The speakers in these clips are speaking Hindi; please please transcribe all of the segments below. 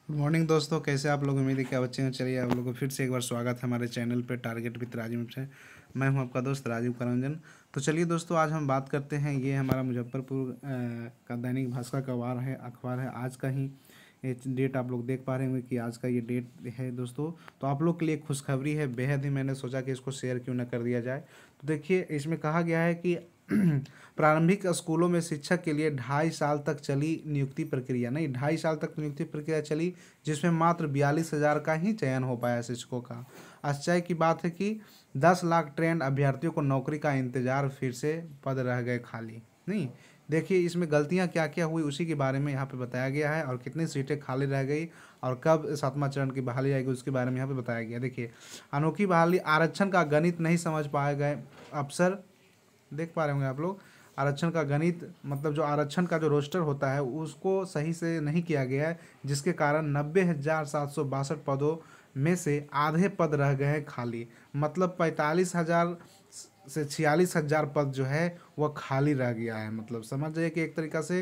गुड मॉर्निंग दोस्तों, कैसे आप लोग? उम्मीद है कि आप अच्छे हैं। चलिए आप लोगों को फिर से एक बार स्वागत है हमारे चैनल पे टारगेट विद राजीव से। मैं हूं आपका दोस्त राजीव करंजन। तो चलिए दोस्तों, आज हम बात करते हैं, ये हमारा मुजफ्फरपुर का दैनिक भास्कर का अखबार है। आज का ही ये डेट आप लोग देख पा रहे होंगे कि आज का ये डेट है दोस्तों। तो आप लोग के लिए खुशखबरी है बेहद ही, मैंने सोचा कि इसको शेयर क्यों ना कर दिया जाए। तो देखिए, इसमें कहा गया है कि प्रारंभिक स्कूलों में शिक्षक के लिए 2.5 साल तक चली नियुक्ति प्रक्रिया, नहीं 2.5 साल तक नियुक्ति प्रक्रिया चली, जिसमें मात्र 42,000 का ही चयन हो पाया शिक्षकों का। आश्चर्य की बात है कि 10 लाख ट्रेंड अभ्यर्थियों को नौकरी का इंतजार, फिर से पद रह गए खाली। नहीं, देखिए इसमें गलतियां क्या क्या हुई उसी के बारे में यहाँ पे बताया गया है, और कितनी सीटें खाली रह गई और कब 7वां चरण की बहाली आएगी उसके बारे में यहाँ पे बताया गया। देखिए, अनोखी बहाली, आरक्षण का गणित नहीं समझ पाए गए अफसर। देख पा रहे होंगे आप लोग, आरक्षण का गणित मतलब जो आरक्षण का जो रोस्टर होता है उसको सही से नहीं किया गया है, जिसके कारण 90,762 पदों में से आधे पद रह गए हैं खाली। मतलब 45,000 से 46,000 पद जो है वह खाली रह गया है। मतलब समझ जाइए कि एक तरीक़ा से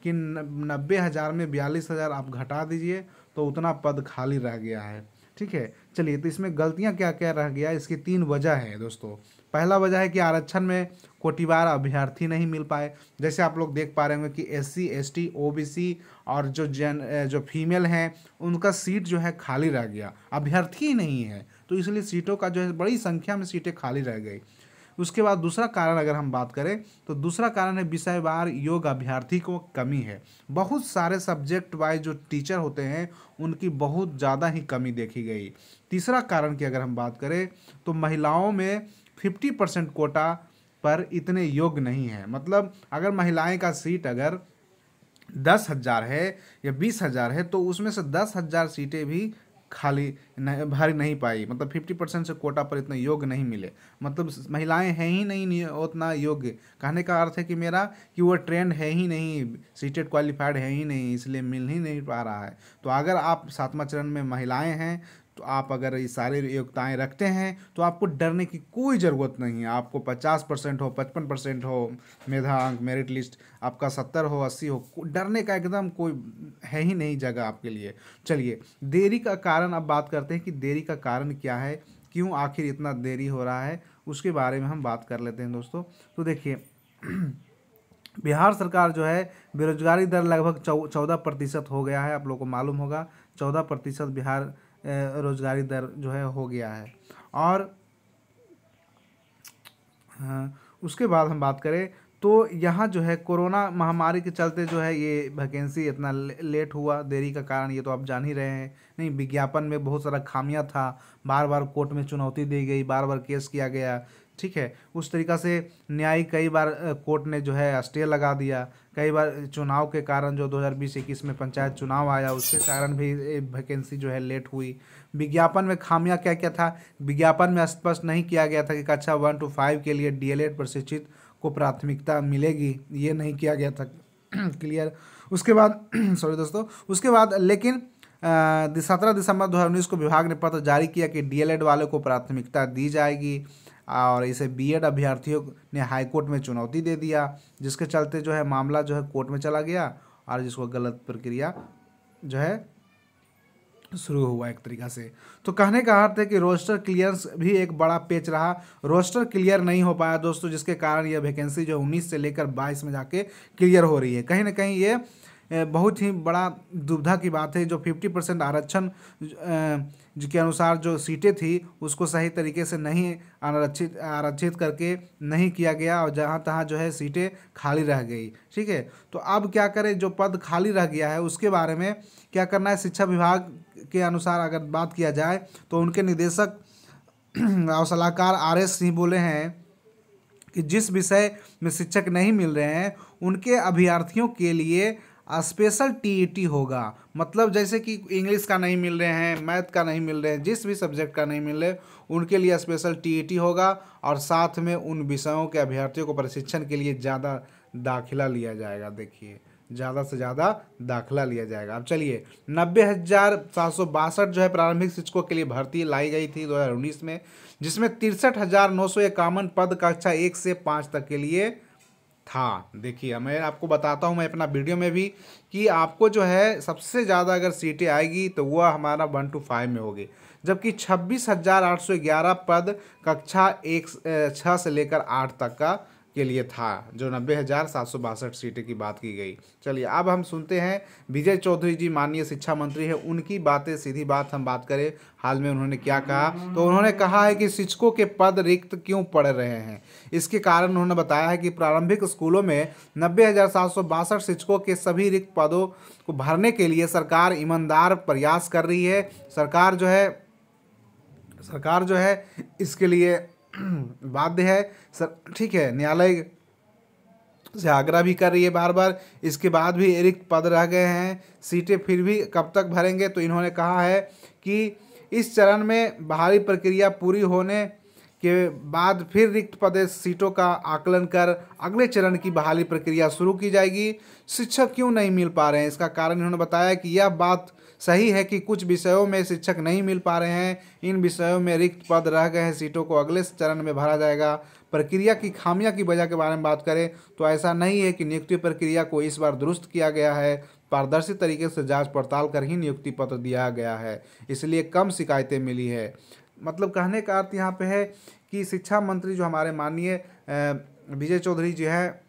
कि 90,000 में 42,000 आप घटा दीजिए तो उतना पद खाली रह गया है। ठीक है, चलिए, तो इसमें गलतियां क्या क्या रह गया, इसकी 3 वजह है दोस्तों। पहला वजह है कि आरक्षण में कोटिवार अभ्यर्थी नहीं मिल पाए। जैसे आप लोग देख पा रहे होंगे कि SC ST OBC और जो फीमेल हैं उनका सीट जो है खाली रह गया, अभ्यर्थी ही नहीं है, तो इसलिए सीटों का जो है बड़ी संख्या में सीटें खाली रह गई। उसके बाद दूसरा कारण अगर हम बात करें तो दूसरा कारण है विषयवार योग अभ्यर्थी को कमी है। बहुत सारे सब्जेक्ट वाइज जो टीचर होते हैं उनकी बहुत ज़्यादा ही कमी देखी गई। तीसरा कारण की अगर हम बात करें तो महिलाओं में 50% कोटा पर इतने योग्य नहीं है। मतलब अगर महिलाएं का सीट अगर 10,000 है या 20,000 है तो उसमें से 10,000 सीटें भी खाली भर नहीं पाई। मतलब 50% से कोटा पर इतने योग्य नहीं मिले। मतलब महिलाएं हैं ही नहीं उतना योग्य। कहने का अर्थ है कि मेरा कि वो ट्रेंड है ही नहीं, सीटेड क्वालिफाइड है ही नहीं, इसलिए मिल ही नहीं पा रहा है। तो अगर आप 7वां चरण में महिलाएं हैं तो आप अगर ये सारे योग्यताएं रखते हैं तो आपको डरने की कोई ज़रूरत नहीं है। आपको 50% हो, 55% हो, मेधांक मेरिट लिस्ट आपका 70 हो, 80 हो, डरने का एकदम कोई है ही नहीं जगह आपके लिए। चलिए, देरी का कारण अब बात करते हैं कि देरी का कारण क्या है, क्यों आखिर इतना देरी हो रहा है, उसके बारे में हम बात कर लेते हैं दोस्तों। तो देखिए, बिहार सरकार जो है बेरोजगारी दर लगभग 14% हो गया है। आप लोगों को मालूम होगा 14% बिहार रोजगारी दर जो है हो गया है। और हाँ, उसके बाद हम बात करें तो यहाँ जो है कोरोना महामारी के चलते जो है ये वैकेंसी इतना लेट हुआ। देरी का कारण ये तो आप जान ही रहे हैं। नहीं, विज्ञापन में बहुत सारा खामियां था, बार बार कोर्ट में चुनौती दी गई, बार बार केस किया गया। ठीक है, उस तरीक़ा से न्यायिक कई बार कोर्ट ने जो है स्टे लगा दिया। कई बार चुनाव के कारण जो 2020-21 में पंचायत चुनाव आया उसके कारण भी वैकेंसी जो है लेट हुई। विज्ञापन में खामियां क्या क्या था, विज्ञापन में स्पष्ट नहीं किया गया था कि कक्षा 1 से 5 के लिए DLED प्रशिक्षित को प्राथमिकता मिलेगी, ये नहीं किया गया था क्लियर। उसके बाद सॉरी दोस्तों, उसके बाद लेकिन 17 दिसंबर 2019 को विभाग ने पत्र जारी किया कि DLED वाले को प्राथमिकता दी जाएगी, और इसे BEd अभ्यर्थियों ने हाईकोर्ट में चुनौती दे दिया, जिसके चलते जो है मामला जो है कोर्ट में चला गया और जिसको गलत प्रक्रिया जो है शुरू हुआ एक तरीक़ा से। तो कहने का अर्थ है कि रोस्टर क्लियरेंस भी एक बड़ा पेच रहा। रोस्टर क्लियर नहीं हो पाया दोस्तों, जिसके कारण यह वैकेंसी जो 19 से लेकर 22 में जाके क्लियर हो रही है। कहीं ना कहीं ये बहुत ही बड़ा दुविधा की बात है। जो 50% आरक्षण के अनुसार जो सीटें थी उसको सही तरीके से नहीं आरक्षित करके नहीं किया गया, और जहाँ तहाँ जो है सीटें खाली रह गई। ठीक है, तो अब क्या करें, जो पद खाली रह गया है उसके बारे में क्या करना है। शिक्षा विभाग के अनुसार अगर बात किया जाए तो उनके निदेशक और सलाहकार RS सिंह बोले हैं कि जिस विषय में शिक्षक नहीं मिल रहे हैं उनके अभ्यर्थियों के लिए स्पेशल TET होगा। मतलब जैसे कि इंग्लिश का नहीं मिल रहे हैं, मैथ का नहीं मिल रहे हैं, जिस भी सब्जेक्ट का नहीं मिल रहे उनके लिए स्पेशल TET होगा, और साथ में उन विषयों के अभ्यर्थियों को प्रशिक्षण के लिए ज़्यादा दाखिला लिया जाएगा। देखिए, ज़्यादा से ज़्यादा दाखिला लिया जाएगा। अब चलिए, 90,762 जो है प्रारंभिक शिक्षकों के लिए भर्ती लाई गई थी 2019 में, जिसमें 63,951 पद कक्षा 1 से 5 तक के लिए था। देखिए मैं आपको बताता हूँ मैं अपना वीडियो में भी कि आपको जो है सबसे ज़्यादा अगर सीटें आएगी तो वह हमारा 1 to 5 में होगी, जबकि 26,811 पद कक्षा 6 से लेकर 8 तक का के लिए था, जो 90,762 सीटें की बात की गई। चलिए अब हम सुनते हैं विजय चौधरी जी माननीय शिक्षा मंत्री है, उनकी बातें। सीधी बात हम बात करें हाल में उन्होंने क्या कहा, तो उन्होंने कहा है कि शिक्षकों के पद रिक्त क्यों पड़ रहे हैं। इसके कारण उन्होंने बताया है कि प्रारंभिक स्कूलों में 90,762 शिक्षकों के सभी रिक्त पदों को भरने के लिए सरकार ईमानदार प्रयास कर रही है। सरकार जो है इसके लिए बाध्य है सर, ठीक है। न्यायालय से आग्रह भी कर रही है बार बार, इसके बाद भी रिक्त पद रह गए हैं, सीटें फिर भी कब तक भरेंगे। तो इन्होंने कहा है कि इस चरण में बहाली प्रक्रिया पूरी होने के बाद फिर रिक्त पद सीटों का आकलन कर अगले चरण की बहाली प्रक्रिया शुरू की जाएगी। शिक्षक क्यों नहीं मिल पा रहे हैं, इसका कारण इन्होंने बताया कि यह बात सही है कि कुछ विषयों में शिक्षक नहीं मिल पा रहे हैं, इन विषयों में रिक्त पद रह गए हैं, सीटों को अगले चरण में भरा जाएगा। प्रक्रिया की खामियां की वजह के बारे में बात करें तो ऐसा नहीं है कि नियुक्ति प्रक्रिया को इस बार दुरुस्त किया गया है, पारदर्शी तरीके से जांच पड़ताल कर ही नियुक्ति पत्र दिया गया है, इसलिए कम शिकायतें मिली है। मतलब कहने का अर्थ यहाँ पे है कि शिक्षा मंत्री जो हमारे माननीय विजय चौधरी जी हैं,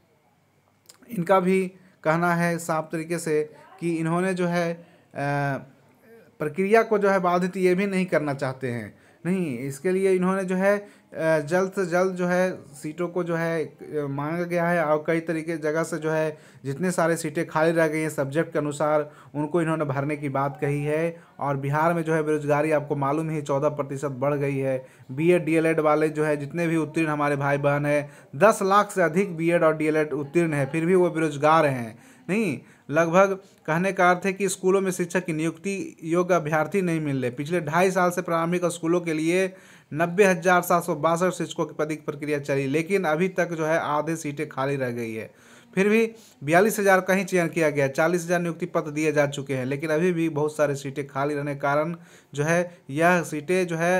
इनका भी कहना है साफ तरीके से कि इन्होंने जो है प्रक्रिया को जो है बाधित ये भी नहीं करना चाहते हैं। नहीं, इसके लिए इन्होंने जो है जल्द से जल्द जो है सीटों को जो है मांगा गया है, और कई तरीके जगह से जो है जितने सारे सीटें खाली रह गई हैं सब्जेक्ट के अनुसार उनको इन्होंने भरने की बात कही है। और बिहार में जो है बेरोजगारी आपको मालूम ही 14% बढ़ गई है। बीएड डीएलएड वाले जो है जितने भी उत्तीर्ण हमारे भाई बहन हैं, 10 लाख से अधिक बीएड और डीएलएड उत्तीर्ण है, फिर भी वो बेरोजगार हैं। नहीं, लगभग कहने का अर्थ है कि स्कूलों में शिक्षक की नियुक्ति योग्य अभ्यर्थी नहीं मिल रहे। पिछले 2.5 साल से प्रारंभिक स्कूलों के लिए 90,762 शिक्षकों की पदों की प्रक्रिया चली, लेकिन अभी तक जो है आधे सीटें खाली रह गई है। फिर भी 42,000 का ही चयन किया गया, 40,000 नियुक्ति पत्र दिए जा चुके हैं, लेकिन अभी भी बहुत सारे सीटें खाली रहने के कारण जो है यह सीटें जो है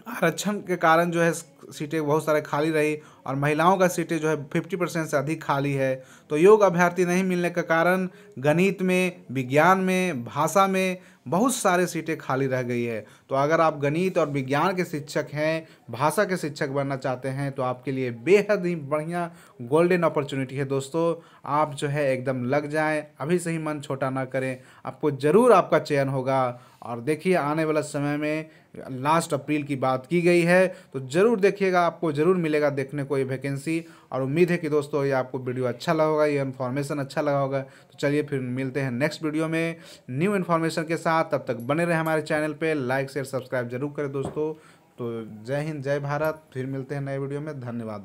आरक्षण के कारण जो है सीटें बहुत सारे खाली रही, और महिलाओं का सीटें जो है 50% से अधिक खाली है। तो योग्य अभ्यर्थी नहीं मिलने के कारण गणित में, विज्ञान में, भाषा में बहुत सारे सीटें खाली रह गई है। तो अगर आप गणित और विज्ञान के शिक्षक हैं, भाषा के शिक्षक बनना चाहते हैं, तो आपके लिए बेहद ही बढ़िया गोल्डन अपॉर्चुनिटी है दोस्तों। आप जो है एकदम लग जाएं, अभी से ही मन छोटा ना करें, आपको ज़रूर आपका चयन होगा। और देखिए आने वाला समय में लास्ट अप्रैल की बात की गई है, तो ज़रूर देखिएगा, आपको ज़रूर मिलेगा देखने को ये वैकेंसी। और उम्मीद है कि दोस्तों ये आपको वीडियो अच्छा लगा होगा, ये इन्फॉर्मेशन अच्छा लगा होगा। तो चलिए फिर मिलते हैं नेक्स्ट वीडियो में न्यू इन्फॉर्मेशन के साथ। तब तक बने रहे हमारे चैनल पे, लाइक शेयर सब्सक्राइब जरूर करें दोस्तों। तो जय हिंद, जय भारत, फिर मिलते हैं नए वीडियो में। धन्यवाद।